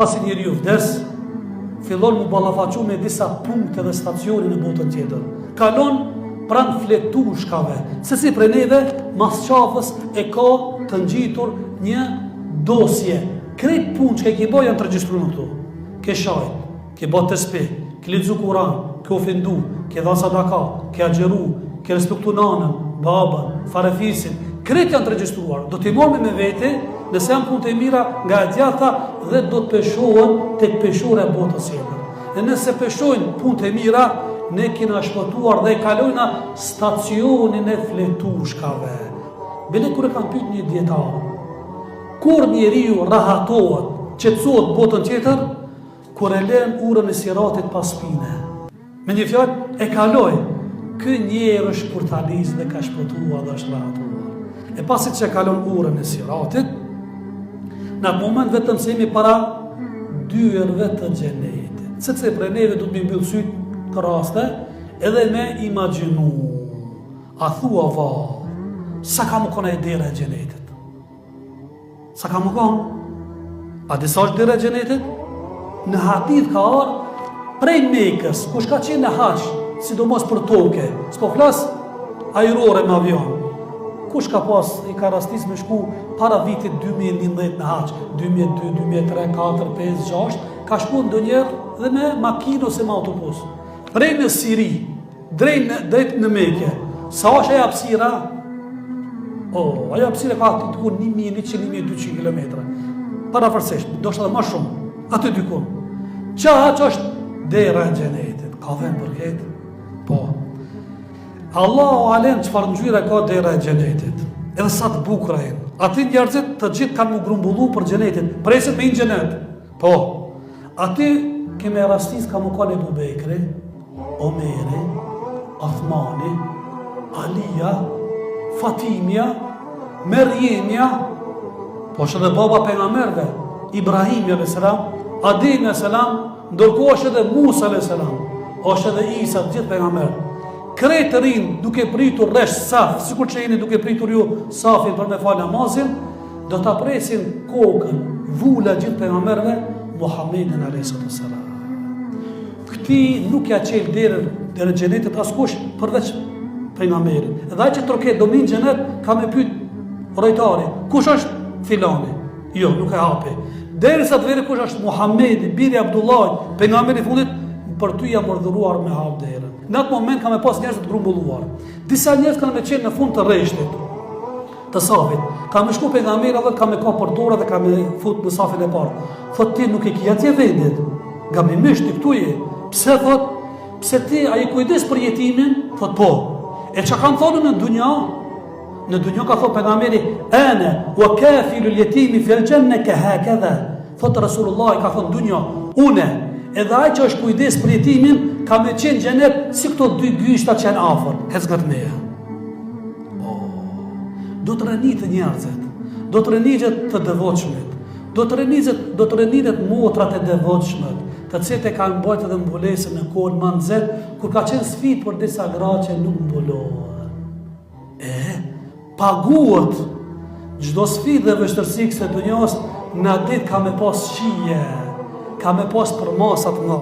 Pasi njeriu vdes, fillon mu ballafaqu me disa punkte dhe stacione në botën tjetër. Kalon pranë fletushkave. Sesi prej neve, mas qafës, e ka të ngjitur një dosje. Krejt punë që ke bëj janë të regjistruar këtu. Ke shajt, ke bë tesbih, ke lexu Kur'an, ke ofendu, ke dhënë sadaka, ke agjeru, ke respektu nanën, babën, farefisin. Krejt janë të regjistruar. Do t'i marrë me vete, nëse janë punë të mira nga e djatha dhe do të peshohen tek peshore e botës tjetër. E nëse peshojnë punë të mira, ne kena shpëtuar dhe kalojna stacionin e fletushkave. Bile kur e kanë pyet një dietar, kur njeriu rahatohet, qetësohet botën tjetër, kur e lën urën e siratit pas spine. Me një fjalë, e kaloj. Ky njerëz është kurtaliz dhe ka shpëtuar dhe është rahatuar. E pasi që e kalon urën e siratit, në atë moment vetëm se jemi para dyerve të xhenetit. Sepse prej neve do të më mbyll syt të raste, edhe me imagjinu. A thua va, sa ka më kone e dera e xhenetit? Sa ka më konë? A disa është dera e xhenetit? Në hadith ka arë prej Mekës, kush ka qenë në haq, sidomos për toke, s'po flas ajrore me avion. Kush ka pas, i ka rastis me shku para vitit 2011 në haq, 2002, 2003, 2004, 2005, 2006, ka shku ndonjëherë dhe me makinë ose me autobus. Prej në Siri, drejt në Mekë, sa është ajo hapësira? Ajo hapësira ka aty diku 1100-1200 km. Parafërsisht, do shta dhe më shumë, aty diku. Qa është dera e xhenetit? Ka vend për këtë? Po. Allahu alen çfarë ngjyre ka dera e xhenetit. Edhe sa të bukura janë. Aty njerëzit të gjithë kanë më grumbullu për xhenetin. Presin me një xhenet. Po. Aty keme rastis ka më kanë Ebu Bekri, Omeri, Othmani, Alia, Fatimia, Merjemja, po është edhe baba pejgamberëve, Ibrahimi a.s., Ademi a.s., ndërkohë është edhe Musa a.s., është edhe Isa, gjithë pejgamberë. Kretë të rinë duke pritur rresh saf, sikur që jeni duke pritur ju safin për me falë namazin, do të presin kokën, vula gjithë pejgamberëve, Muhammedin a.s. Këti nuk ja qelë derën xhenetit askush përveç pejgamberit. Edhe ai që troket domin xhenet ka me pyet rojtari, kush është filani? Jo, nuk e hapi. Derisa të veri kush është Muhammedi, biri Abdullah, pejgamberi i fundit, për ty jam urdhëruar me hap derën. Në atë moment ka me pas njerëz të grumbulluar. Disa njerëz kanë me qenë në fund të rreshtit, të safit. Ka me shku pejgamberi edhe ka me ka për dorë dhe ka me fut në safin e parë. Thot ti nuk e ki atje vendit. Gabimisht ti këtu je. Pse thot? Pse ti a i kujdes për jetimin? Thot po. E që kanë thonë në dunja? Në dunja ka thot pejgamberi, ene, wa kafilu l-jetimi fil janna ka hakadha. Thot Rasulullah ka thonë dunja, une, edhe ai që është kujdes për jetimin, ka me qenë xhenet si këto dy gyshta që janë afër, hezgat meja. Do të rënitet njerëzit, do të rënitet të devotshmit, do të rënitet motrat e devotshmet, të cilët e kanë bërë edhe mbulesën në kohën më nxehtë, kur ka qenë sfidë për disa gra që nuk mbulohen. Paguhet çdo sfidë dhe vështirësi kësaj dunjos, në ditë ka me pas shije, ka me pas për masat nga